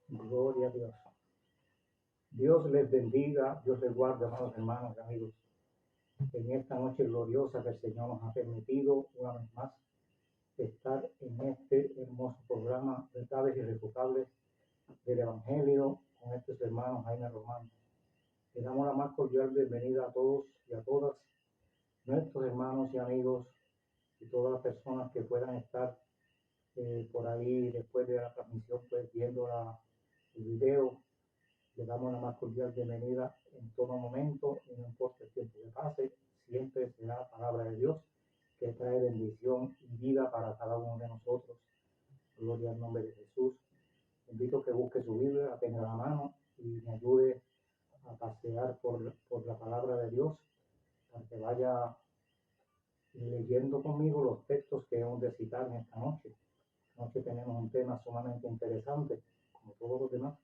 Gloria a Dios. Dios les bendiga, Dios les guarde, amados hermanos y amigos. En esta noche gloriosa que el Señor nos ha permitido una vez más estar en este hermoso programa, Verdades Irrefutables del Evangelio, con estos hermanos Jaime Román. Le damos la más cordial bienvenida a todos y a todas nuestros hermanos y amigos y todas las personas que puedan estar por ahí después de la transmisión, pues viendo el video. Le damos la más cordial bienvenida en todo momento y no importa el tiempo que pase, siempre será la palabra de Dios que trae bendición y vida para cada uno de nosotros. Gloria al nombre de Jesús. Invito a que busque su Biblia, la tenga a la mano y me ayude a pasear por la palabra de Dios para que vaya leyendo conmigo los textos que hemos de citar en esta noche. Esta noche tenemos un tema sumamente interesante, como todos los demás.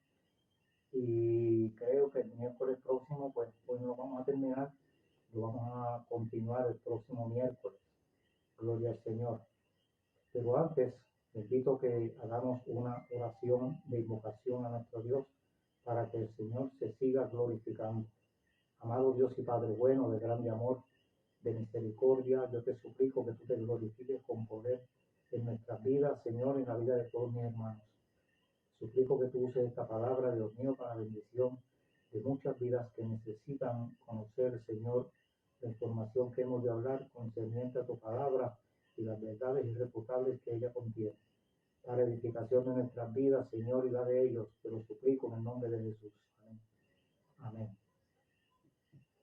Y creo que el miércoles próximo, pues hoy no lo vamos a terminar, lo vamos a continuar el próximo miércoles. Gloria al Señor. Pero antes, les invito a que hagamos una oración de invocación a nuestro Dios para que el Señor se siga glorificando. Amado Dios y Padre bueno, de grande amor, de misericordia, yo te suplico que tú te glorifiques con poder en nuestras vidas, Señor, en la vida de todos mis hermanos. Suplico que tú uses esta palabra, Dios mío, para bendición de muchas vidas que necesitan conocer, Señor, la información que hemos de hablar concerniente a tu palabra y las verdades irrefutables que ella contiene. Para edificación de nuestras vidas, Señor, y la de ellos, te lo suplico en el nombre de Jesús. Amén. Amén.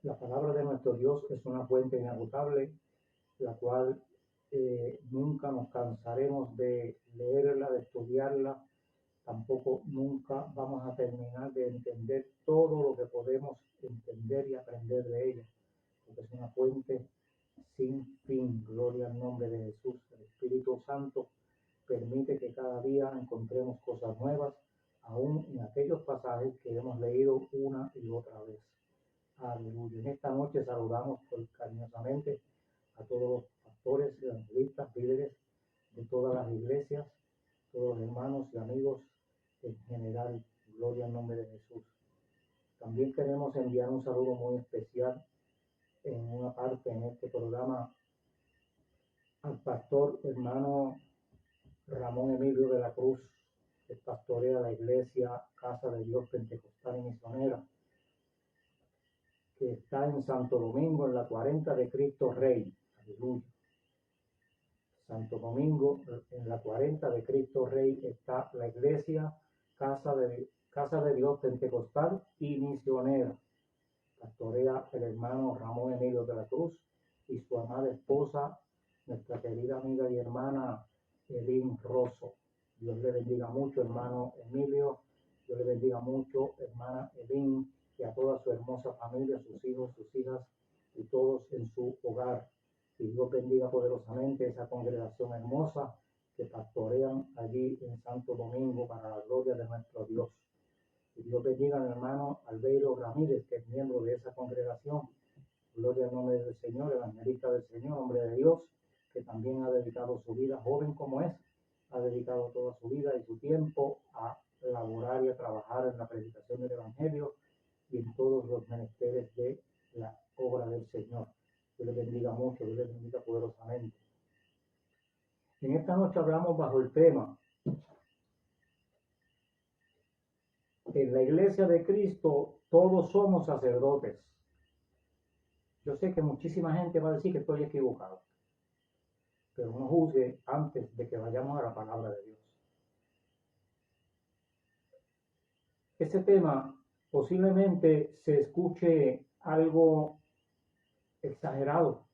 La palabra de nuestro Dios es una fuente inagotable, la cual nunca nos cansaremos de leerla, de estudiarla. Tampoco nunca vamos a terminar de entender todo lo que podemos entender y aprender de ella, porque es una fuente sin fin. Gloria al nombre de Jesús. El Espíritu Santo permite que cada día encontremos cosas nuevas, aún en aquellos pasajes que hemos leído una y otra vez. Aleluya. En esta noche saludamos cariñosamente a todos los pastores, evangelistas, líderes de todas las iglesias, todos los hermanos y amigos en general. Gloria al nombre de Jesús. También queremos enviar un saludo muy especial en una parte en este programa al pastor hermano Ramón Emilio de la Cruz, que pastorea la iglesia Casa de Dios Pentecostal y Misionera, que está en Santo Domingo, en la 40 de Cristo Rey. Aleluya. Santo Domingo, en la 40 de Cristo Rey, está la iglesia Casa de Dios Pentecostal y Misionera. Pastorea el hermano Ramón Emilio de la Cruz y su amada esposa, nuestra querida amiga y hermana Elin Rosso. Dios le bendiga mucho, hermano Emilio. Dios le bendiga mucho, hermana Elin, y a toda su hermosa familia, sus hijos, sus hijas y todos en su hogar. Y Dios bendiga poderosamente esa congregación hermosa que pastorean allí en Santo Domingo para la gloria de nuestro Dios. Y Dios bendiga al hermano Albeiro Ramírez, que es miembro de esa congregación. Gloria al nombre del Señor, evangelista del Señor, hombre de Dios, que también ha dedicado su vida, joven como es, ha dedicado toda su vida y su tiempo a laborar y a trabajar en la predicación del Evangelio y en todos los menesteres de la obra del Señor. Dios le bendiga mucho, Dios le bendiga poderosamente. En esta noche hablamos bajo el tema: en la iglesia de Cristo todos somos sacerdotes. Yo sé que muchísima gente va a decir que estoy equivocado, pero no juzgue antes de que vayamos a la palabra de Dios. Este tema posiblemente se escuche algo exagerado,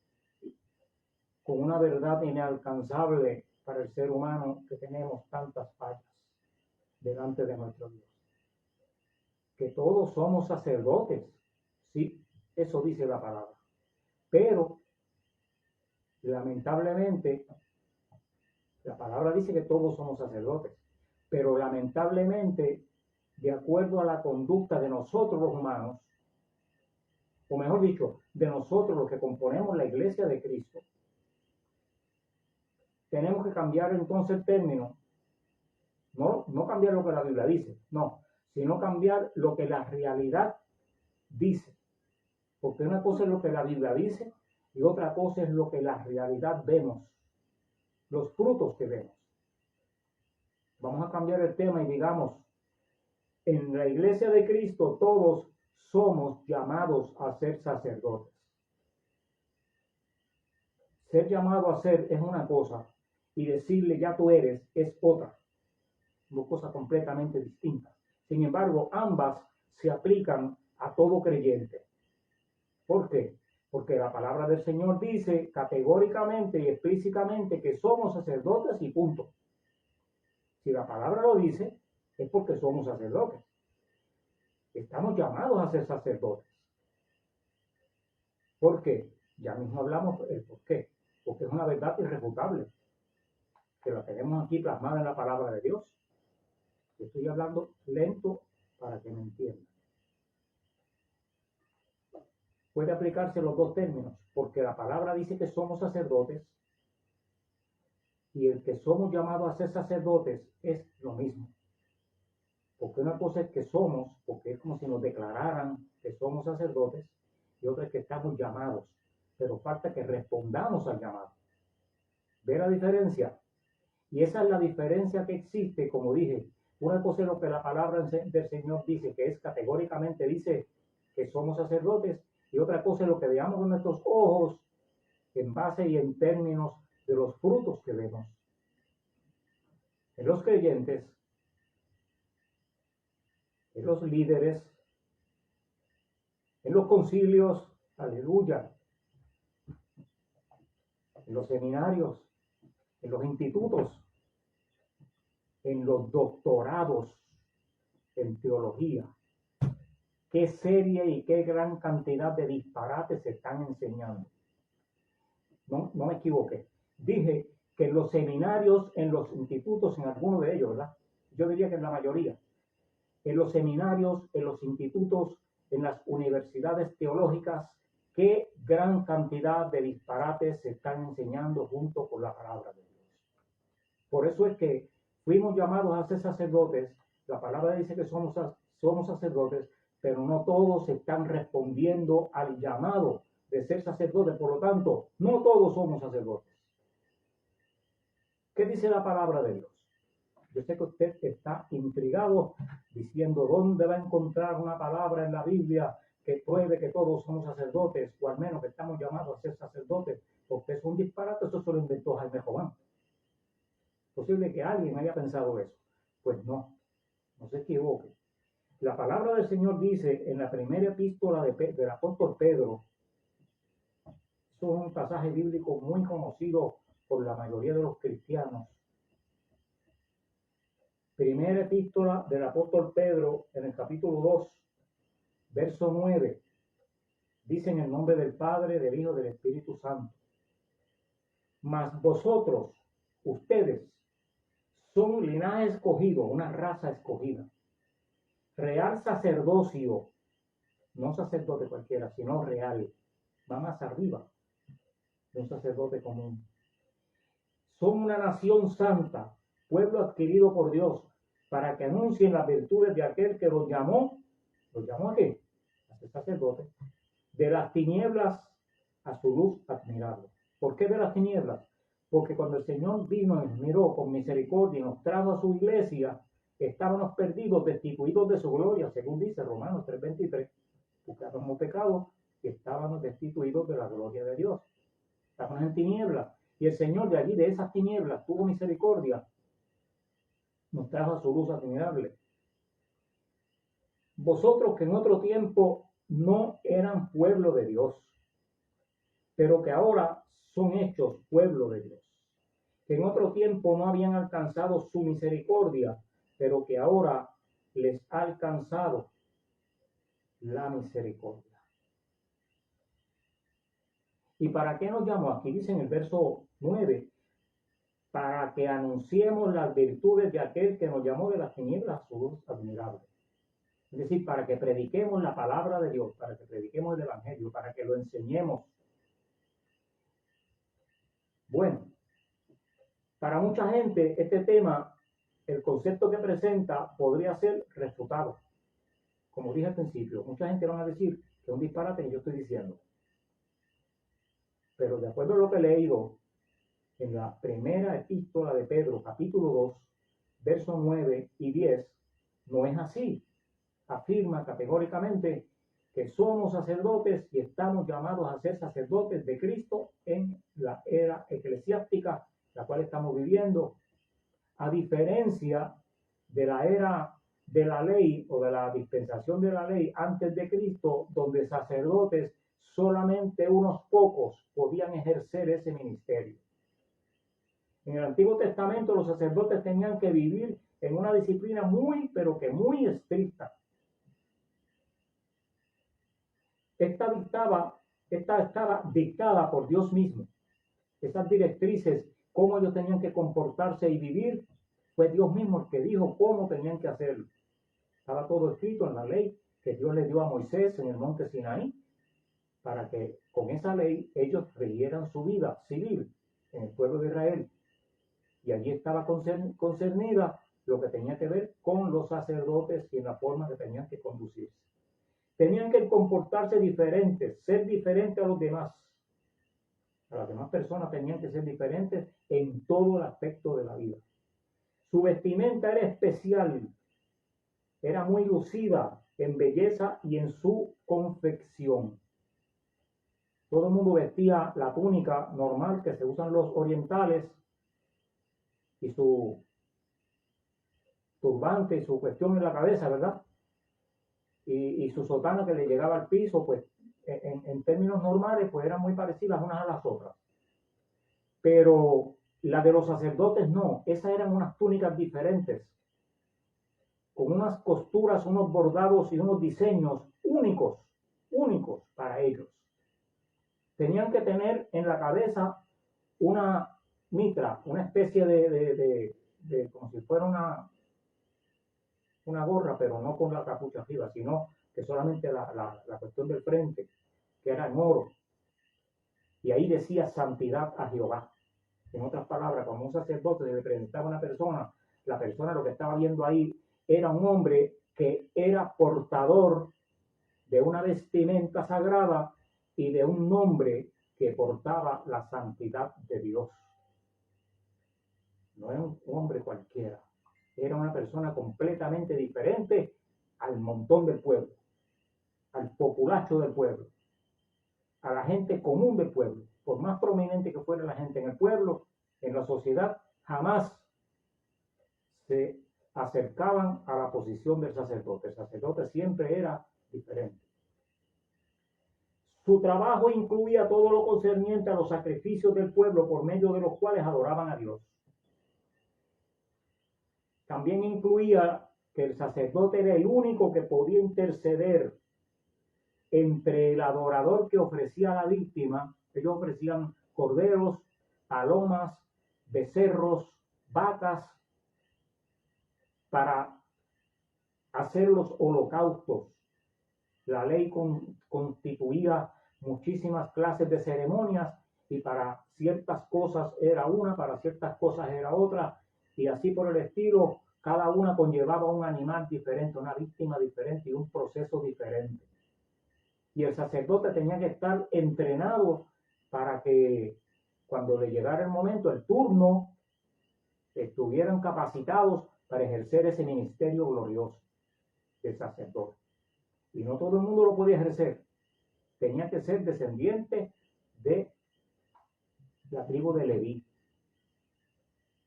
con una verdad inalcanzable para el ser humano, que tenemos tantas fallas delante de nuestro Dios. Que todos somos sacerdotes, sí, eso dice la palabra. Pero, lamentablemente, la palabra dice que todos somos sacerdotes, pero lamentablemente, de acuerdo a la conducta de nosotros los humanos, o mejor dicho, de nosotros los que componemos la iglesia de Cristo, tenemos que cambiar entonces el término No cambiar lo que la Biblia dice, no, sino cambiar lo que la realidad dice. Porque una cosa es lo que la Biblia dice y otra cosa es lo que la realidad vemos, los frutos que vemos. Vamos a cambiar el tema y digamos, en la iglesia de Cristo todos somos llamados a ser sacerdotes. Ser llamado a ser es una cosa y decirle ya tú eres es otra. Dos cosas completamente distintas. Sin embargo, ambas se aplican a todo creyente. ¿Por qué? Porque la palabra del Señor dice categóricamente y explícitamente que somos sacerdotes y punto. Si la palabra lo dice, es porque somos sacerdotes. Estamos llamados a ser sacerdotes. ¿Por qué? Ya mismo hablamos el por qué. Porque es una verdad irrefutable, que la tenemos aquí plasmada en la palabra de Dios. Yo estoy hablando lento para que me entiendan. Puede aplicarse los dos términos, porque la palabra dice que somos sacerdotes y el que somos llamados a ser sacerdotes es lo mismo. Porque una cosa es que somos, porque es como si nos declararan que somos sacerdotes, y otra es que estamos llamados, pero falta que respondamos al llamado. ¿Ve la diferencia? Y esa es la diferencia que existe, como dije. Una cosa es lo que la palabra del Señor dice, que es categóricamente dice que somos sacerdotes, y otra cosa es lo que veamos con nuestros ojos en base y en términos de los frutos que vemos. En los creyentes, en los líderes, en los concilios, aleluya, en los seminarios, en los institutos, en los doctorados en teología. Qué seria y qué gran cantidad de disparates se están enseñando. No me equivoqué. Dije que en los seminarios, en los institutos, en algunos de ellos, ¿verdad? Yo diría que en la mayoría. En los seminarios, en los institutos, en las universidades teológicas, qué gran cantidad de disparates se están enseñando junto con la palabra de Dios. Por eso es que fuimos llamados a ser sacerdotes. La palabra dice que somos sacerdotes, pero no todos están respondiendo al llamado de ser sacerdotes. Por lo tanto, no todos somos sacerdotes. ¿Qué dice la palabra de Dios? Yo sé que usted está intrigado diciendo dónde va a encontrar una palabra en la Biblia que pruebe que todos somos sacerdotes, o al menos que estamos llamados a ser sacerdotes, porque es un disparate. Eso se lo inventó Jaime Jován. Posible que alguien haya pensado eso. Pues no se equivoque. La palabra del Señor dice en la primera epístola del apóstol Pedro, eso es un pasaje bíblico muy conocido por la mayoría de los cristianos. Primera epístola del apóstol Pedro, en el capítulo 2, verso 9, dice en el nombre del Padre, del Hijo y del Espíritu Santo: mas vosotros, ustedes, son linaje escogido, una raza escogida, real sacerdocio, no sacerdote cualquiera, sino real, va más arriba de un sacerdote común. Son una nación santa, pueblo adquirido por Dios, para que anuncien las virtudes de aquel que los llamó ¿a qué? A ser sacerdote, de las tinieblas a su luz admirable. ¿Por qué de las tinieblas? Porque cuando el Señor vino y nos miró con misericordia y nos trajo a su iglesia, estábamos perdidos, destituidos de su gloria, según dice Romanos 3:23, porque habíamos pecado y estábamos destituidos de la gloria de Dios. Estábamos en tinieblas, y el Señor de allí, de esas tinieblas, tuvo misericordia, nos trajo a su luz admirable. Vosotros que en otro tiempo no eran pueblo de Dios, pero que ahora son hechos pueblo de Dios, que en otro tiempo no habían alcanzado su misericordia, pero que ahora les ha alcanzado la misericordia. ¿Y para qué nos llamó? Aquí dice en el verso 9, para que anunciemos las virtudes de aquel que nos llamó de las tinieblas a su luz admirable. Es decir, para que prediquemos la palabra de Dios, para que prediquemos el evangelio, para que lo enseñemos. Bueno, para mucha gente este tema el concepto que presenta podría ser refutado. Como dije al principio, mucha gente van a decir que es un disparate que yo estoy diciendo. Pero de acuerdo a lo que he leído en la primera epístola de Pedro, capítulo 2, versos 9 y 10, no es así. Afirma categóricamente que somos sacerdotes y estamos llamados a ser sacerdotes de Cristo en la era eclesiástica, la cual estamos viviendo, a diferencia de la era de la ley o de la dispensación de la ley antes de Cristo, donde sacerdotes solamente unos pocos podían ejercer ese ministerio. En el Antiguo Testamento los sacerdotes tenían que vivir en una disciplina muy, pero que muy estricta. Esta estaba dictada por Dios mismo. Esas directrices, cómo ellos tenían que comportarse y vivir, fue Dios mismo el que dijo cómo tenían que hacerlo. Estaba todo escrito en la ley que Dios le dio a Moisés en el monte Sinaí, para que con esa ley ellos rigieran su vida civil en el pueblo de Israel. Y allí estaba concernida lo que tenía que ver con los sacerdotes y en la forma que tenían que conducirse. Tenían que comportarse diferentes, ser diferentes a los demás. A las demás personas tenían que ser diferentes en todo el aspecto de la vida. Su vestimenta era especial, era muy lucida en belleza y en su confección. Todo el mundo vestía la túnica normal que se usan los orientales y su turbante y su cuestión en la cabeza, ¿verdad? Y su sotana que le llegaba al piso, pues en términos normales, pues eran muy parecidas unas a las otras. Pero la de los sacerdotes no, esas eran unas túnicas diferentes, con unas costuras, unos bordados y unos diseños únicos para ellos. Tenían que tener en la cabeza una mitra, una especie de como si fuera una gorra, pero no con la capucha arriba, sino que solamente la cuestión del frente, que era en oro. Y ahí decía santidad a Jehová. En otras palabras, cuando un sacerdote le presentaba a una persona, la persona lo que estaba viendo ahí era un hombre que era portador de una vestimenta sagrada y de un nombre que portaba la santidad de Dios. No era un hombre cualquiera. Era una persona completamente diferente al montón del pueblo, al populacho del pueblo, a la gente común del pueblo. Por más prominente que fuera la gente en el pueblo, en la sociedad, jamás se acercaban a la posición del sacerdote. El sacerdote siempre era diferente. Su trabajo incluía todo lo concerniente a los sacrificios del pueblo por medio de los cuales adoraban a Dios. También incluía que el sacerdote era el único que podía interceder entre el adorador que ofrecía a la víctima. Ellos ofrecían corderos, palomas, becerros, vacas, para hacer los holocaustos. La ley constituía muchísimas clases de ceremonias y para ciertas cosas era una, para ciertas cosas era otra, y así por el estilo, cada una conllevaba un animal diferente, una víctima diferente y un proceso diferente. Y el sacerdote tenía que estar entrenado para que cuando le llegara el momento, el turno, estuvieran capacitados para ejercer ese ministerio glorioso del sacerdote. Y no todo el mundo lo podía ejercer. Tenía que ser descendiente de la tribu de Leví.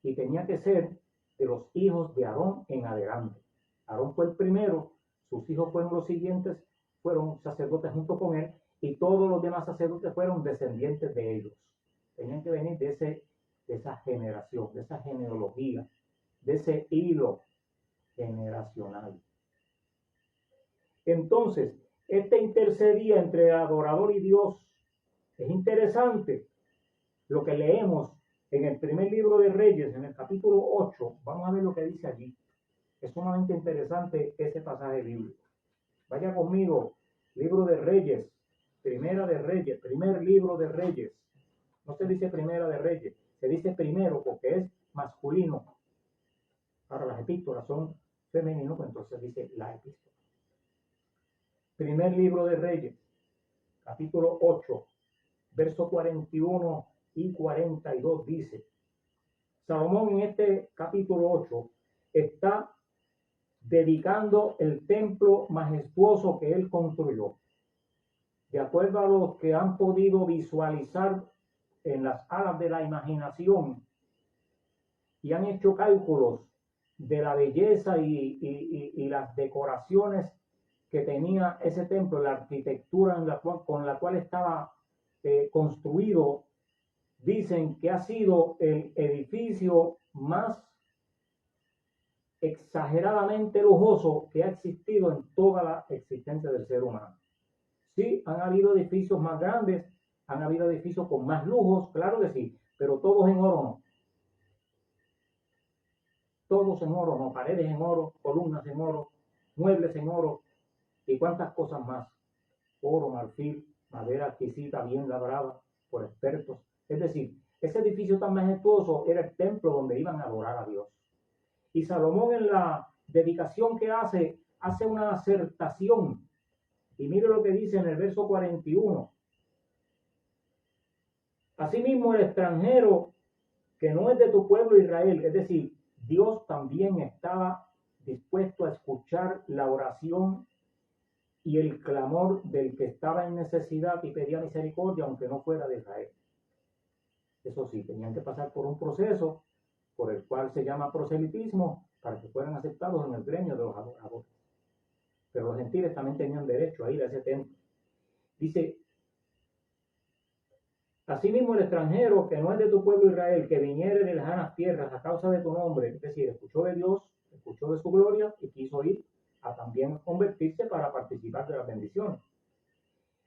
Y tenía que ser de los hijos de Aarón en adelante. Aarón fue el primero, sus hijos fueron los siguientes, fueron sacerdotes junto con él, y todos los demás sacerdotes fueron descendientes de ellos. Tenían que venir de esa generación, de esa genealogía, de ese hilo generacional. Entonces, intercedía entre el adorador y Dios. Es interesante lo que leemos en el primer libro de Reyes, en el capítulo 8. Vamos a ver lo que dice allí. Es sumamente interesante ese pasaje bíblico. Vaya conmigo, libro de Reyes, primera de Reyes, primer libro de Reyes. No se dice primera de Reyes, se dice primero porque es masculino. Ahora las epístolas son femeninos, pues entonces dice la epístola. Primer libro de Reyes, capítulo 8, versos 41 y 42 dice, Salomón en este capítulo 8 está dedicando el templo majestuoso que él construyó. De acuerdo a los que han podido visualizar en las alas de la imaginación y han hecho cálculos de la belleza y las decoraciones que tenía ese templo, la arquitectura con la cual estaba construido, dicen que ha sido el edificio más exageradamente lujoso que ha existido en toda la existencia del ser humano. Sí, han habido edificios más grandes, han habido edificios con más lujos, claro que sí, pero todos en oro no. Todos en oro no, paredes en oro, columnas en oro, muebles en oro y cuántas cosas más. Oro, marfil, madera exquisita, bien labrada por expertos. Es decir, ese edificio tan majestuoso era el templo donde iban a adorar a Dios. Y Salomón en la dedicación que hace una acertación. Y mire lo que dice en el verso 41. Asimismo, el extranjero que no es de tu pueblo Israel, es decir, Dios también estaba dispuesto a escuchar la oración y el clamor del que estaba en necesidad y pedía misericordia, aunque no fuera de Israel. Eso sí, tenían que pasar por un proceso por el cual se llama proselitismo, para que fueran aceptados en el gremio de los adoradores. Pero los gentiles también tenían derecho a ir a ese templo. Dice, asimismo el extranjero que no es de tu pueblo Israel, que viniere de lejanas tierras a causa de tu nombre, es decir, escuchó de Dios, escuchó de su gloria y quiso ir a también convertirse para participar de las bendiciones.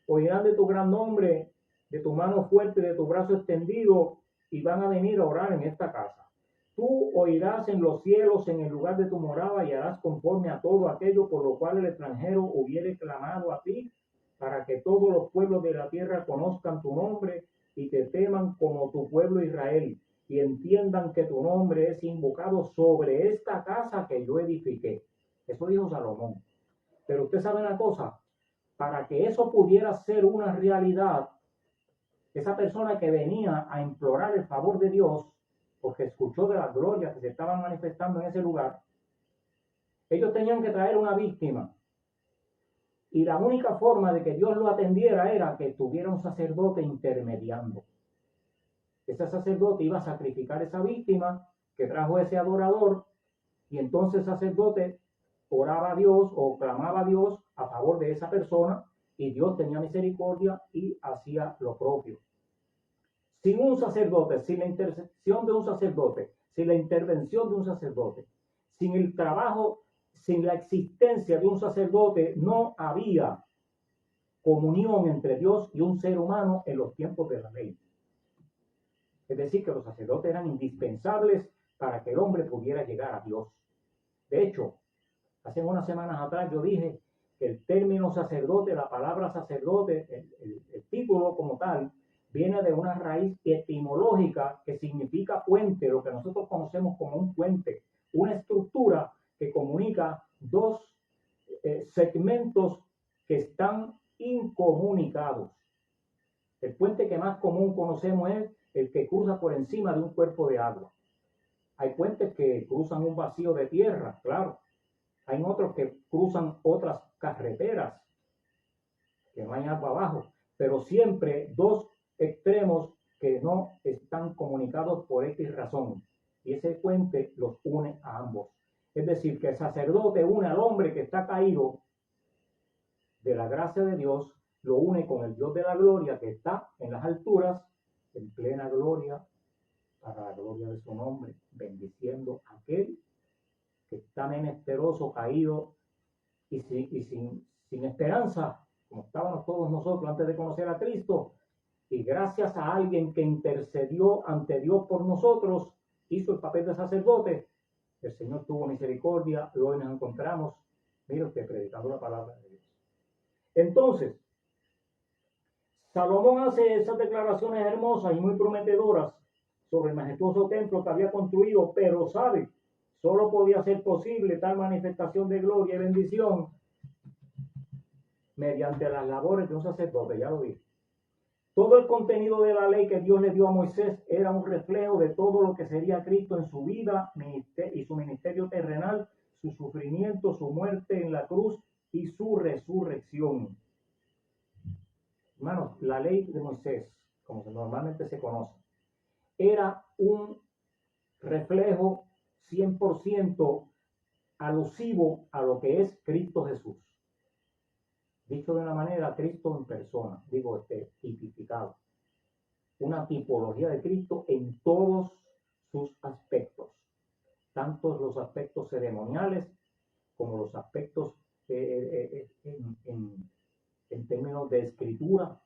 Oirán de tu gran nombre, de tu mano fuerte, de tu brazo extendido, y van a venir a orar en esta casa. Tú oirás en los cielos, en el lugar de tu morada, y harás conforme a todo aquello por lo cual el extranjero hubiere clamado a ti, para que todos los pueblos de la tierra conozcan tu nombre y te teman como tu pueblo Israel, y entiendan que tu nombre es invocado sobre esta casa que yo edifiqué. Eso dijo Salomón. Pero usted sabe una cosa, para que eso pudiera ser una realidad, esa persona que venía a implorar el favor de Dios, porque escuchó de las glorias que se estaban manifestando en ese lugar, ellos tenían que traer una víctima. Y la única forma de que Dios lo atendiera era que tuviera un sacerdote intermediando. Ese sacerdote iba a sacrificar esa víctima que trajo ese adorador, y entonces el sacerdote oraba a Dios o clamaba a Dios a favor de esa persona, y Dios tenía misericordia y hacía lo propio. Sin un sacerdote, sin la intercesión de un sacerdote, sin la intervención de un sacerdote, sin el trabajo, sin la existencia de un sacerdote, no había comunión entre Dios y un ser humano en los tiempos de la ley. Es decir, que los sacerdotes eran indispensables para que el hombre pudiera llegar a Dios. De hecho, hace unas semanas atrás yo dije que el término sacerdote, la palabra sacerdote, el título como tal, viene de una raíz etimológica que significa puente, lo que nosotros conocemos como un puente, una estructura que comunica dos segmentos que están incomunicados. El puente que más común conocemos es el que cruza por encima de un cuerpo de agua. Hay puentes que cruzan un vacío de tierra, claro. Hay otros que cruzan otras carreteras, que no hay agua abajo, pero siempre dos extremos que no están comunicados por X razón. Y ese puente los une a ambos. Es decir, que el sacerdote une al hombre que está caído de la gracia de Dios, lo une con el Dios de la gloria que está en las alturas, en plena gloria, para la gloria de su nombre, bendiciendo a aquel que está menesteroso, caído y sin esperanza, como estábamos todos nosotros antes de conocer a Cristo. Y gracias a alguien que intercedió ante Dios por nosotros, hizo el papel de sacerdote, el Señor tuvo misericordia y hoy nos encontramos, mire usted, predicando la palabra de Dios. Entonces, Salomón hace esas declaraciones hermosas y muy prometedoras sobre el majestuoso templo que había construido, pero sabe, Solo podía ser posible tal manifestación de gloria y bendición mediante las labores de un sacerdote, ya lo dije. Todo el contenido de la ley que Dios le dio a Moisés era un reflejo de todo lo que sería Cristo en su vida y su ministerio terrenal, su sufrimiento, su muerte en la cruz y su resurrección. Hermanos, la ley de Moisés, como normalmente se conoce, era un reflejo 100% alusivo a lo que es Cristo Jesús. Dicho de una manera, Cristo en persona, tipificado. Una tipología de Cristo en todos sus aspectos, tanto los aspectos ceremoniales como los aspectos en términos de escritura,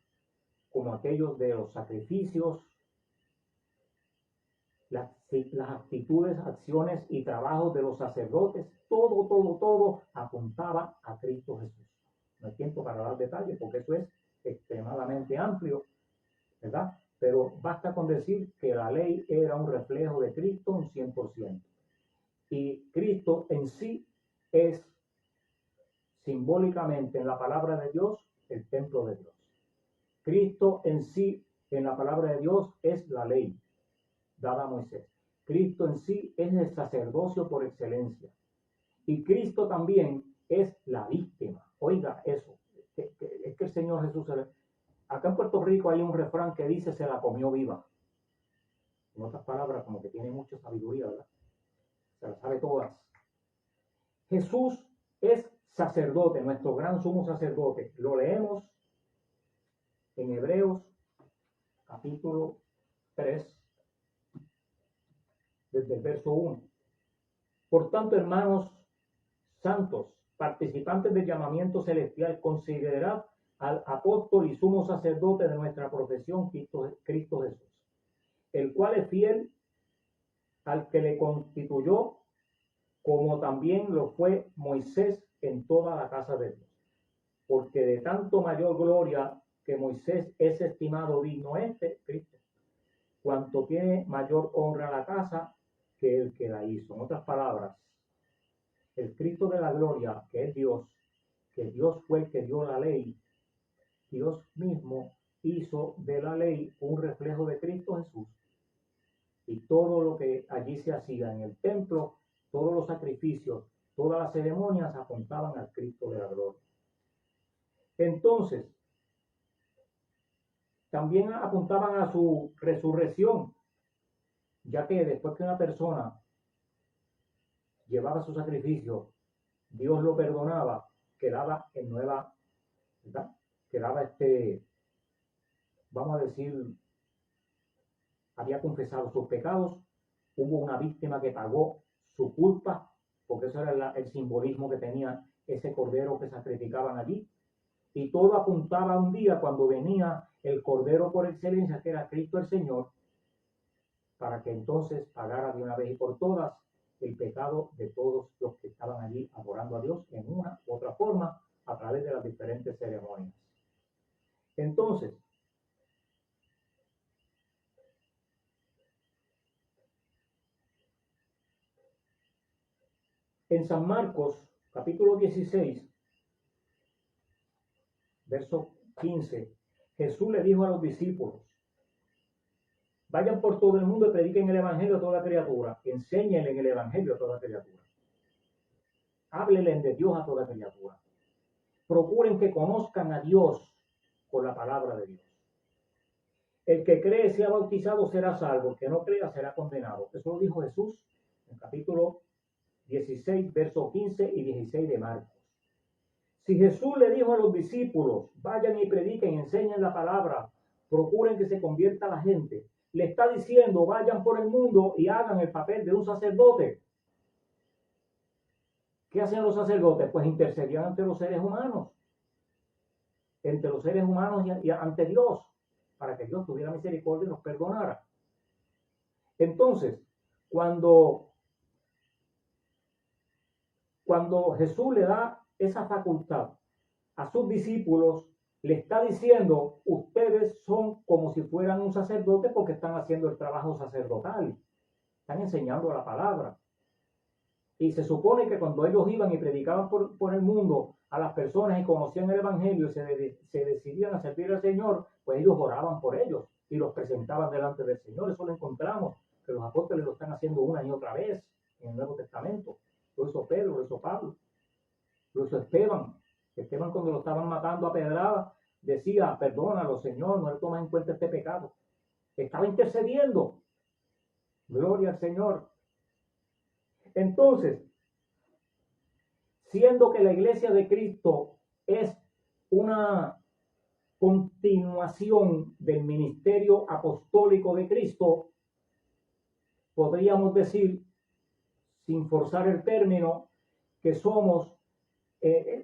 como aquellos de los sacrificios, las actitudes, acciones y trabajos de los sacerdotes, todo apuntaba a Cristo Jesús. No hay tiempo para dar detalles porque eso es extremadamente amplio, ¿verdad? Pero basta con decir que la ley era un reflejo de Cristo un 100%. Y Cristo en sí es simbólicamente en la palabra de Dios el templo de Dios. Cristo en sí en la palabra de Dios es la ley dada a Moisés. Cristo en sí es el sacerdocio por excelencia. Y Cristo también es la víctima. Oiga eso. Es que el Señor Jesús... Acá en Puerto Rico hay un refrán que dice se la comió viva. En otras palabras, como que tiene mucha sabiduría, ¿verdad? Se las sabe todas. Jesús es sacerdote, nuestro gran sumo sacerdote. Lo leemos en Hebreos capítulo 3, desde el verso 1. Por tanto, hermanos santos, participantes del llamamiento celestial, considerad al apóstol y sumo sacerdote de nuestra profesión, Cristo Jesús, el cual es fiel al que le constituyó, como también lo fue Moisés en toda la casa de Dios. Porque de tanto mayor gloria que Moisés es estimado digno Cristo, cuanto tiene mayor honra la casa que el que la hizo. En otras palabras, el Cristo de la gloria, que es Dios, que Dios fue el que dio la ley, Dios mismo hizo de la ley un reflejo de Cristo Jesús. Y todo lo que allí se hacía en el templo, todos los sacrificios, todas las ceremonias apuntaban al Cristo de la gloria. Entonces, también apuntaban a su resurrección, ya que después que una persona llevaba su sacrificio, Dios lo perdonaba, quedaba en nueva, ¿verdad? Quedaba vamos a decir, había confesado sus pecados, hubo una víctima que pagó su culpa, porque eso era el simbolismo que tenía ese cordero que sacrificaban allí, y todo apuntaba a un día cuando venía el cordero por excelencia, que era Cristo el Señor, para que entonces pagara de una vez y por todas el pecado de todos los que estaban allí adorando a Dios en una u otra forma a través de las diferentes ceremonias. Entonces, en San Marcos, capítulo 16, verso 15, Jesús le dijo a los discípulos: vayan por todo el mundo y prediquen el evangelio a toda criatura, enséñenle el evangelio a toda criatura, háblenle de Dios a toda criatura, procuren que conozcan a Dios con la palabra de Dios. El que cree sea bautizado será salvo, el que no crea será condenado. Eso lo dijo Jesús en capítulo 16, versos 15 y 16 de Marcos. Si Jesús le dijo a los discípulos, vayan y prediquen, enseñen la palabra, procuren que se convierta la gente, le está diciendo, vayan por el mundo y hagan el papel de un sacerdote. ¿Qué hacen los sacerdotes? Pues intercedían ante los seres humanos, y ante Dios, para que Dios tuviera misericordia y nos perdonara. Entonces, cuando Jesús le da esa facultad a sus discípulos, le está diciendo, ustedes son como si fueran un sacerdote porque están haciendo el trabajo sacerdotal, están enseñando la palabra. Y se supone que cuando ellos iban y predicaban por el mundo a las personas y conocían el Evangelio y se decidían a servir al Señor, pues ellos oraban por ellos y los presentaban delante del Señor. Eso lo encontramos, que los apóstoles lo están haciendo una y otra vez en el Nuevo Testamento. Lo hizo Pedro, lo hizo Pablo, lo hizo Esteban. Esteban, cuando lo estaban matando a pedrada, decía: perdónalo, Señor, no le tomes en cuenta este pecado. Estaba intercediendo. Gloria al Señor. Entonces, siendo que la iglesia de Cristo es una continuación del ministerio apostólico de Cristo, podríamos decir, sin forzar el término, que somos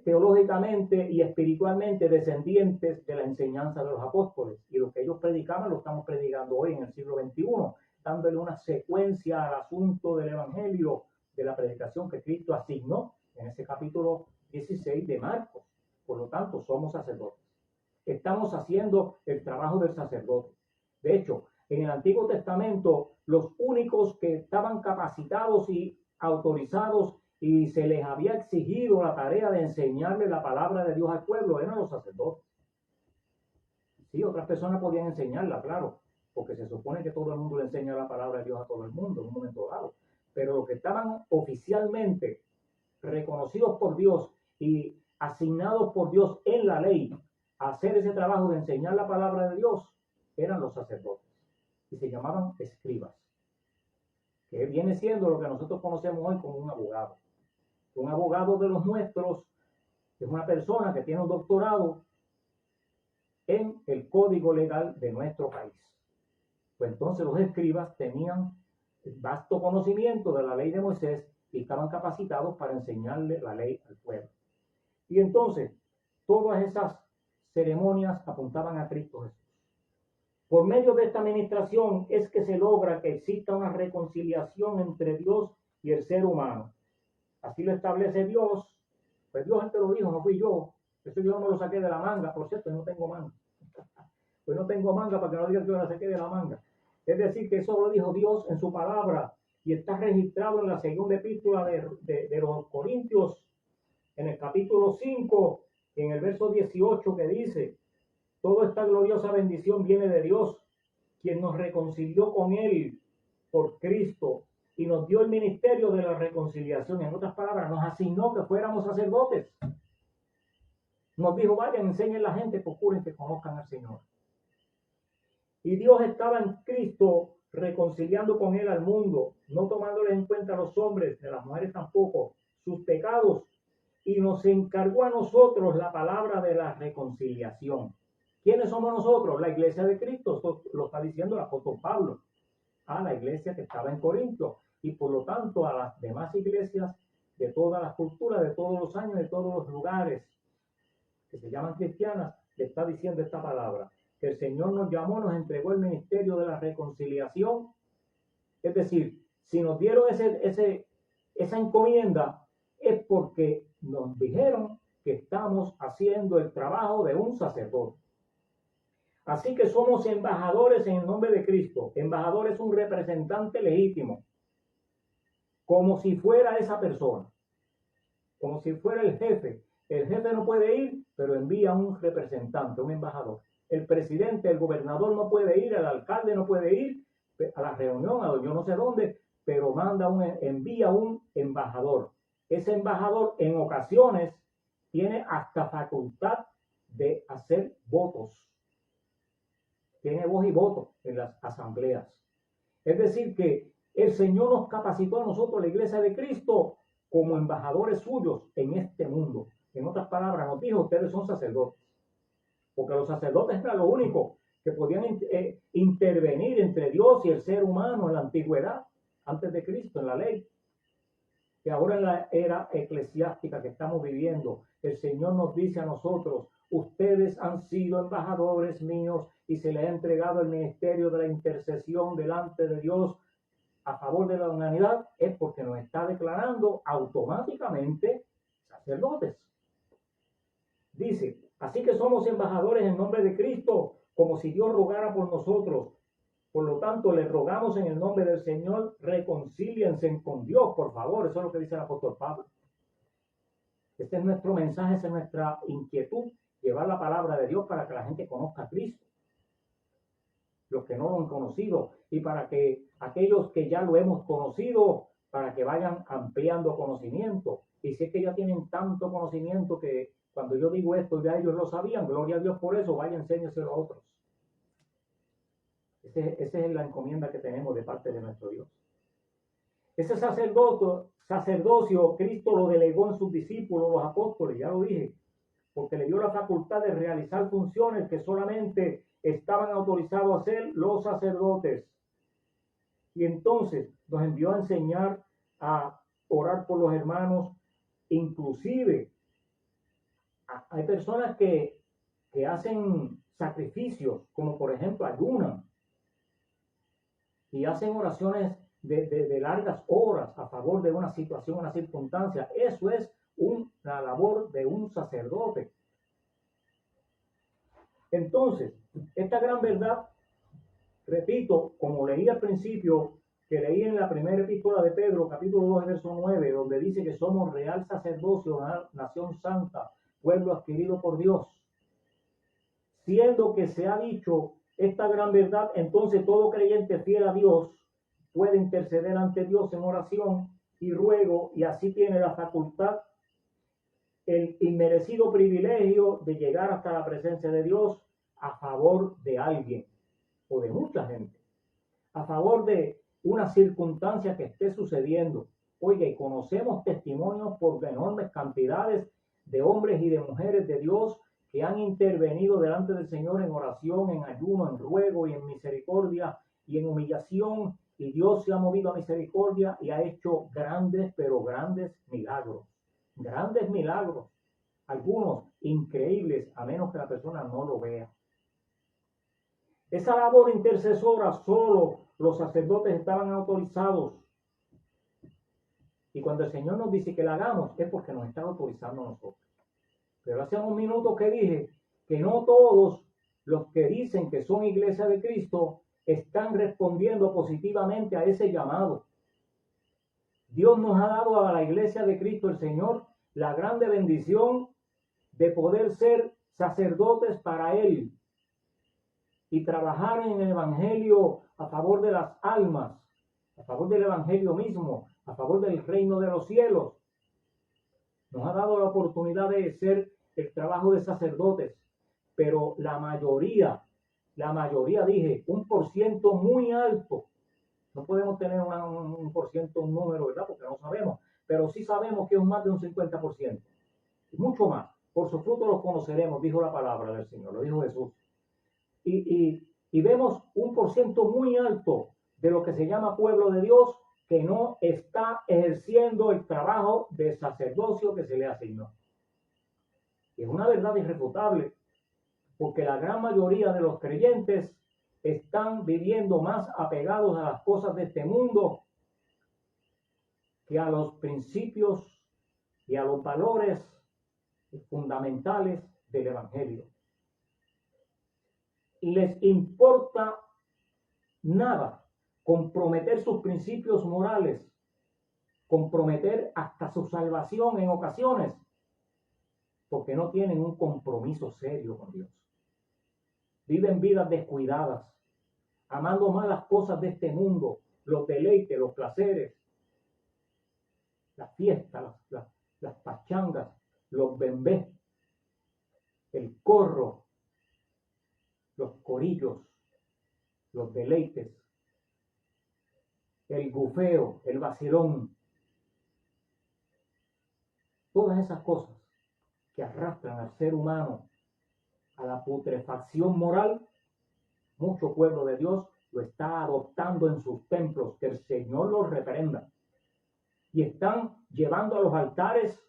teológicamente y espiritualmente descendientes de la enseñanza de los apóstoles, y lo que ellos predicaban lo estamos predicando hoy en el siglo XXI, dándole una secuencia al asunto del evangelio, de la predicación que Cristo asignó en ese capítulo 16 de Marcos. Por lo tanto, somos sacerdotes. Estamos haciendo el trabajo del sacerdote. De hecho, en el Antiguo Testamento, los únicos que estaban capacitados y autorizados y se les había exigido la tarea de enseñarle la palabra de Dios al pueblo eran los sacerdotes. Sí, otras personas podían enseñarla, claro, porque se supone que todo el mundo le enseña la palabra de Dios a todo el mundo en un momento dado. Pero los que estaban oficialmente reconocidos por Dios y asignados por Dios en la ley a hacer ese trabajo de enseñar la palabra de Dios eran los sacerdotes, y se llamaban escribas, que viene siendo lo que nosotros conocemos hoy como un abogado. Un abogado de los nuestros es una persona que tiene un doctorado en el código legal de nuestro país. Pues entonces los escribas tenían vasto conocimiento de la ley de Moisés y estaban capacitados para enseñarle la ley al pueblo. Y entonces todas esas ceremonias apuntaban a Cristo Jesús. Por medio de esta administración es que se logra que exista una reconciliación entre Dios y el ser humano. Así lo establece Dios. Pues Dios te lo dijo, no fui yo. Eso yo no me lo saqué de la manga. Por cierto, no tengo manga. Pues no tengo manga para que no digan que yo la saqué de la manga. Es decir, que eso lo dijo Dios en su palabra y está registrado en la segunda epístola de los Corintios, en el capítulo 5, en el verso 18, que dice: toda esta gloriosa bendición viene de Dios, quien nos reconcilió con Él por Cristo y nos dio el ministerio de la reconciliación. En otras palabras, nos asignó que fuéramos sacerdotes. Nos dijo: vayan, enseñen a la gente, procuren que conozcan al Señor. Y Dios estaba en Cristo reconciliando con Él al mundo, no tomándoles en cuenta a los hombres, ni a las mujeres tampoco, sus pecados, y nos encargó a nosotros la palabra de la reconciliación. ¿Quiénes somos nosotros? La iglesia de Cristo. Esto lo está diciendo el apóstol Pablo a la iglesia que estaba en Corinto, y por lo tanto a las demás iglesias de todas las culturas, de todos los años, de todos los lugares que se llaman cristianas, le está diciendo esta palabra, que el Señor nos llamó, nos entregó el ministerio de la reconciliación. Es decir, si nos dieron esa encomienda, es porque nos dijeron que estamos haciendo el trabajo de un sacerdote. Así que somos embajadores en el nombre de Cristo. Embajador es un representante legítimo, como si fuera esa persona, como si fuera el jefe. El jefe no puede ir, pero envía un representante, un embajador. El presidente, el gobernador no puede ir, el alcalde no puede ir a la reunión, a yo no sé dónde, pero envía un embajador. Ese embajador en ocasiones tiene hasta facultad de hacer votos. Tiene voz y voto en las asambleas. Es decir, que el Señor nos capacitó a nosotros, la iglesia de Cristo, como embajadores suyos en este mundo. En otras palabras, nos dijo: ustedes son sacerdotes. Porque los sacerdotes eran lo único que podían intervenir entre Dios y el ser humano en la antigüedad, antes de Cristo, en la ley. Que ahora en la era eclesiástica que estamos viviendo, el Señor nos dice a nosotros: ustedes han sido embajadores míos y se les ha entregado el ministerio de la intercesión delante de Dios a favor de la humanidad. Es porque nos está declarando automáticamente sacerdotes. Dice: así que somos embajadores en nombre de Cristo, como si Dios rogara por nosotros. Por lo tanto, les rogamos en el nombre del Señor, reconcíliense con Dios, por favor. Eso es lo que dice el apóstol Pablo. Este es nuestro mensaje, esa es nuestra inquietud, llevar la palabra de Dios para que la gente conozca a Cristo, los que no lo han conocido, y para que aquellos que ya lo hemos conocido, para que vayan ampliando conocimiento. Y si es que ya tienen tanto conocimiento que cuando yo digo esto, ya ellos lo sabían, gloria a Dios por eso, vaya, enséñeselo a otros. Esa es la encomienda que tenemos de parte de nuestro Dios. Ese sacerdocio, Cristo lo delegó en sus discípulos, los apóstoles, ya lo dije, porque le dio la facultad de realizar funciones que solamente estaban autorizados a hacer los sacerdotes. Y entonces nos envió a enseñar a orar por los hermanos. Inclusive hay personas que hacen sacrificios, como por ejemplo ayunan y hacen oraciones de largas horas a favor de una situación, una circunstancia. Eso es la labor de un sacerdote. Entonces, esta gran verdad, repito, como leí al principio, que leí en la primera epístola de Pedro, capítulo 2, verso 9, donde dice que somos real sacerdocio, nación santa, pueblo adquirido por Dios. Siendo que se ha dicho esta gran verdad, entonces todo creyente fiel a Dios puede interceder ante Dios en oración y ruego, y así tiene la facultad, el inmerecido privilegio de llegar hasta la presencia de Dios a favor de alguien o de mucha gente, a favor de una circunstancia que esté sucediendo. Oiga, y conocemos testimonios por enormes cantidades de hombres y de mujeres de Dios que han intervenido delante del Señor en oración, en ayuno, en ruego y en misericordia y en humillación, y Dios se ha movido a misericordia y ha hecho grandes, pero grandes milagros. Grandes milagros, algunos increíbles, a menos que la persona no lo vea. Esa labor intercesora solo los sacerdotes estaban autorizados. Y cuando el Señor nos dice que la hagamos, es porque nos está autorizando a nosotros. Pero hace un minuto que dije que no todos los que dicen que son iglesia de Cristo están respondiendo positivamente a ese llamado. Dios nos ha dado a la iglesia de Cristo, el Señor, la grande bendición de poder ser sacerdotes para Él y trabajar en el evangelio a favor de las almas, a favor del evangelio mismo, a favor del reino de los cielos. Nos ha dado la oportunidad de hacer el trabajo de sacerdotes, pero la mayoría dije, 1% muy alto. No podemos tener un por ciento, un número, ¿verdad? Porque no sabemos, pero sí sabemos que es más de un 50%, mucho más. Por su fruto los conoceremos, dijo la palabra del Señor, lo dijo Jesús. Y vemos 1% muy alto de lo que se llama pueblo de Dios que no está ejerciendo el trabajo de sacerdocio que se le asignó. Y es una verdad irrefutable, porque la gran mayoría de los creyentes están viviendo más apegados a las cosas de este mundo que a los principios y a los valores fundamentales del evangelio. Les importa nada comprometer sus principios morales, comprometer hasta su salvación en ocasiones, porque no tienen un compromiso serio con Dios. Viven vidas descuidadas, amando más las cosas de este mundo, los deleites, los placeres, las fiestas, las pachangas, los bembés, el corro, los corillos, los deleites, el bufeo, el vacilón, todas esas cosas que arrastran al ser humano a la putrefacción moral. Mucho pueblo de Dios lo está adoptando en sus templos, que el Señor los reprenda. Y están llevando a los altares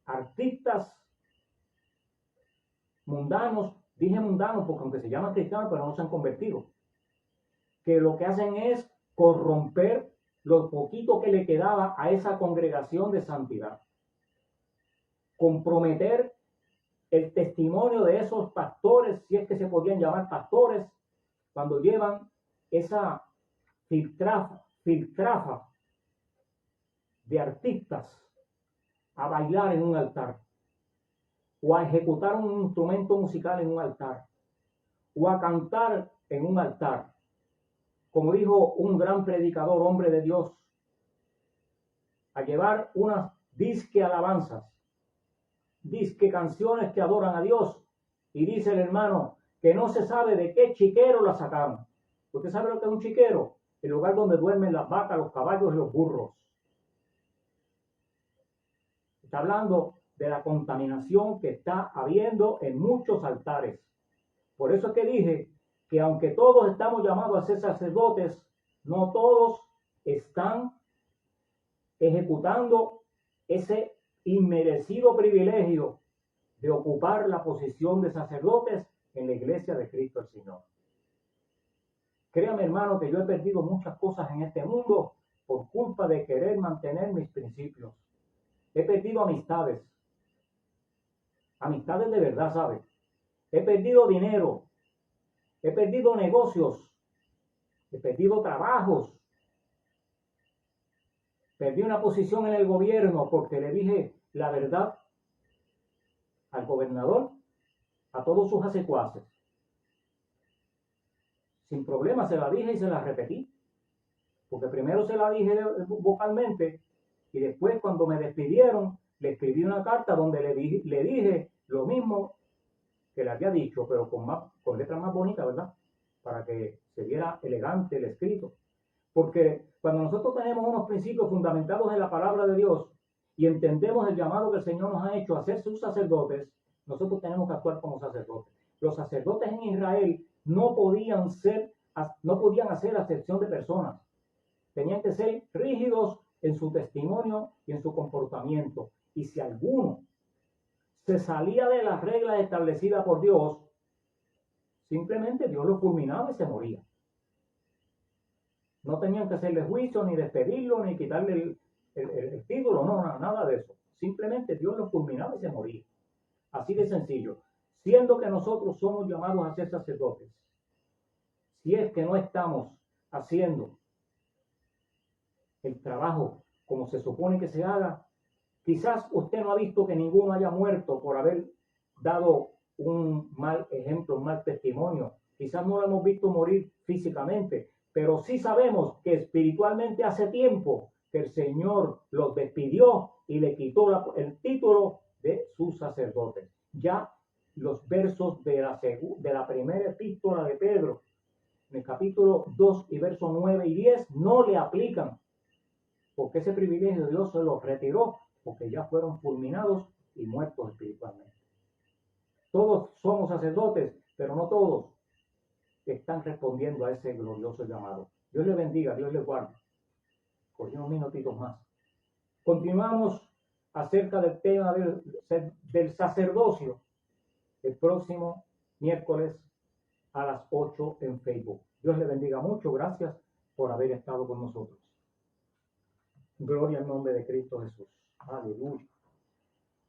artistas mundanos, dije mundanos porque aunque se llaman cristianos, pero no se han convertido, que lo que hacen es corromper lo poquito que le quedaba a esa congregación de santidad, comprometer el testimonio de esos pastores, si es que se podían llamar pastores, cuando llevan esa filtrafa de artistas a bailar en un altar, o a ejecutar un instrumento musical en un altar, o a cantar en un altar. Como dijo un gran predicador, hombre de Dios, a llevar unas disque alabanzas, disque canciones que adoran a Dios. Y dice el hermano que no se sabe de qué chiquero la sacaron. ¿Usted sabe lo que es un chiquero? El lugar donde duermen las vacas, los caballos y los burros. Está hablando de la contaminación que está habiendo en muchos altares. Por eso es que dije que aunque todos estamos llamados a ser sacerdotes, no todos están ejecutando ese inmerecido privilegio de ocupar la posición de sacerdotes en la iglesia de Cristo el Señor. Créame, hermano, que yo he perdido muchas cosas en este mundo por culpa de querer mantener mis principios. He perdido amistades de verdad, ¿sabes? He perdido dinero, he perdido negocios, he perdido trabajos, perdí una posición en el gobierno porque le dije la verdad al gobernador, a todos sus secuaces. Sin problema se la dije y se la repetí, porque primero se la dije vocalmente y después cuando me despidieron le escribí una carta donde le dije lo mismo que le había dicho, pero con letras más bonitas, ¿verdad? Para que se viera elegante el escrito. Porque cuando nosotros tenemos unos principios fundamentados en la palabra de Dios y entendemos el llamado que el Señor nos ha hecho a ser sus sacerdotes, nosotros tenemos que actuar como sacerdotes. Los sacerdotes en Israel no podían hacer acepción de personas. Tenían que ser rígidos en su testimonio y en su comportamiento. Y si alguno se salía de las reglas establecidas por Dios, simplemente Dios lo fulminaba y se moría. No tenían que hacerle juicio, ni despedirlo, ni quitarle el título, no, nada de eso. Simplemente Dios lo fulminaba y se moría. Así de sencillo. Siendo que nosotros somos llamados a ser sacerdotes, si es que no estamos haciendo el trabajo como se supone que se haga, quizás usted no ha visto que ninguno haya muerto por haber dado un mal ejemplo, un mal testimonio. Quizás no lo hemos visto morir físicamente, pero sí sabemos que espiritualmente hace tiempo que el Señor los despidió y le quitó el título de sus sacerdotes. Ya los versos de la primera epístola de Pedro, en el capítulo 2 y versos 9 y 10, no le aplican, porque ese privilegio Dios se los retiró, porque ya fueron fulminados y muertos espiritualmente. Todos somos sacerdotes, pero no todos están respondiendo a ese glorioso llamado. Dios les bendiga, Dios les guarde. Por unos minutitos más. Continuamos acerca del tema del sacerdocio el próximo miércoles a las 8 en Facebook. Dios les bendiga mucho. Gracias por haber estado con nosotros. Gloria al nombre de Cristo Jesús. Aleluya.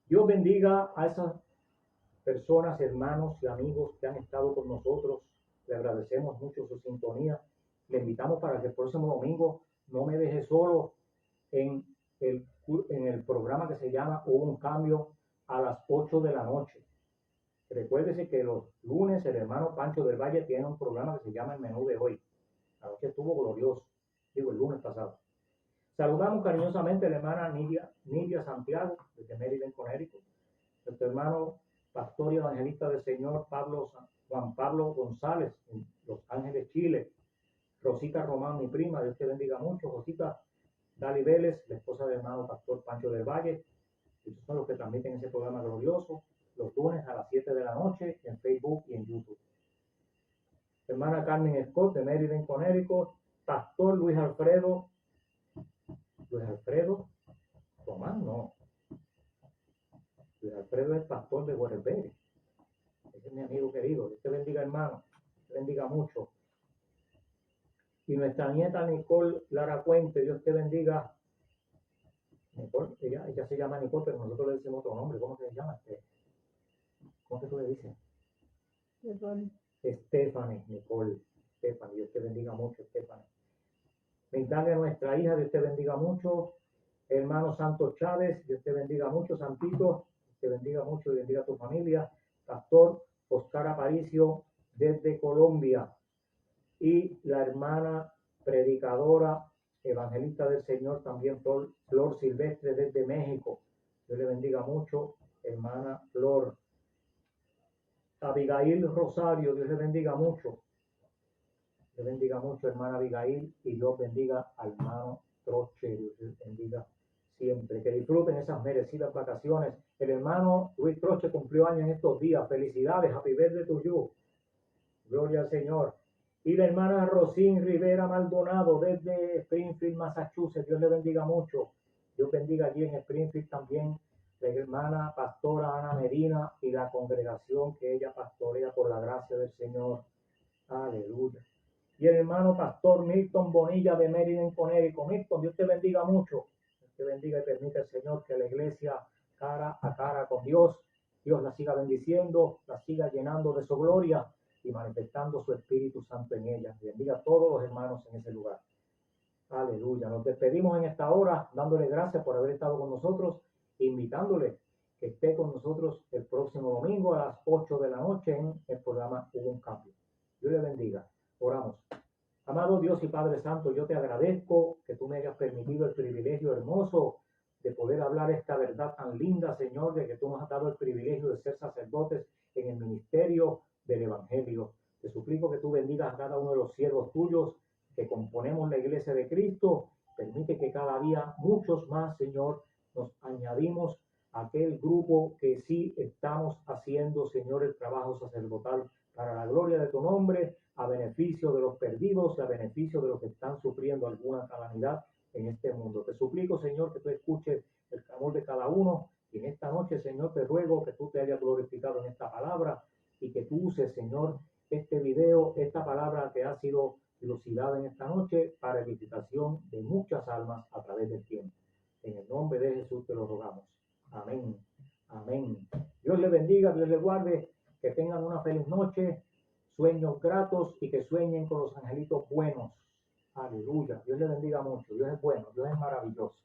Dios bendiga a esas personas, hermanos y amigos que han estado con nosotros. Le agradecemos mucho su sintonía. Le invitamos para que el próximo domingo no me deje solo en el programa que se llama Hubo un Cambio a las 8 de la noche. Recuérdese que los lunes el hermano Pancho del Valle tiene un programa que se llama El Menú de Hoy. La noche estuvo glorioso, el lunes pasado. Saludamos cariñosamente a la hermana Nidia Santiago, desde Maryland, Connecticut. Nuestro hermano pastor y evangelista del Señor, Juan Pablo González, en Los Ángeles, Chile. Rosita Román, mi prima, Dios te bendiga mucho. Rosita Dali Vélez, la esposa del hermano pastor Pancho del Valle. Estos son los que transmiten ese programa glorioso los lunes a las 7 de la noche en Facebook y en YouTube. Hermana Carmen Scott de Maryland, Connecticut. Pastor Luis Alfredo Román, no. Luis Alfredo es pastor de Waterbury. Ese es mi amigo querido. Dios te bendiga, hermano. Dios te bendiga mucho. Y nuestra nieta Nicole Lara Cuente, Dios te bendiga. Nicole, ella se llama Nicole, pero nosotros le decimos otro nombre. ¿Cómo se llama? ¿Cómo que tú le dices? Stephanie Nicole. Estefan. Dios te bendiga mucho, Estefan. Mintania, nuestra hija, Dios te bendiga mucho. Hermano Santos Chávez, Dios te bendiga mucho. Santito, Dios te bendiga mucho y bendiga a tu familia. Pastor Oscar Aparicio, desde Colombia. Y la hermana predicadora, evangelista del Señor, también Flor Silvestre, desde México. Dios le bendiga mucho, hermana Flor. Abigail Rosario, Dios le bendiga mucho. Dios bendiga mucho, hermana Abigail, y Dios bendiga al hermano Troche. Dios les bendiga siempre. Que disfruten esas merecidas vacaciones. El hermano Luis Troche cumplió años en estos días. Felicidades, happy birthday to you. Gloria al Señor. Y la hermana Rosín Rivera Maldonado desde Springfield, Massachusetts. Dios le bendiga mucho. Dios bendiga allí en Springfield también la hermana pastora Ana Medina y la congregación que ella pastorea por la gracia del Señor. Aleluya. Y el hermano pastor Milton Bonilla de Maryland, Connecticut. Milton, Dios te bendiga mucho. Dios te bendiga y permite al Señor que la iglesia cara a cara con Dios la siga bendiciendo, la siga llenando de su gloria y manifestando su Espíritu Santo en ella. Bendiga a todos los hermanos en ese lugar. Aleluya. Nos despedimos en esta hora dándole gracias por haber estado con nosotros, invitándole que esté con nosotros el próximo domingo a las 8 de la noche en el programa Hubo un Cambio. Dios le bendiga. Oramos. Amado Dios y Padre Santo, yo te agradezco que tú me hayas permitido el privilegio hermoso de poder hablar esta verdad tan linda, Señor, de que tú nos has dado el privilegio de ser sacerdotes en el ministerio del Evangelio. Te suplico que tú bendigas a cada uno de los siervos tuyos que componemos la iglesia de Cristo. Permite que cada día muchos más, Señor, nos añadimos a aquel grupo que sí estamos haciendo, Señor, el trabajo sacerdotal para la gloria de tu nombre, a beneficio de los perdidos y a beneficio de los que están sufriendo alguna calamidad en este mundo. Te suplico, Señor, que tú escuches el clamor de cada uno y en esta noche, Señor, te ruego que tú te hayas glorificado en esta palabra y que tú uses, Señor, este video, esta palabra que ha sido dilucidada en esta noche para edificación de muchas almas a través del tiempo. En el nombre de Jesús te lo rogamos. Amén. Amén. Dios les bendiga, Dios les guarde, que tengan una feliz noche, sueños gratos y que sueñen con los angelitos buenos. Aleluya. Dios les bendiga mucho. Dios es bueno, Dios es maravilloso.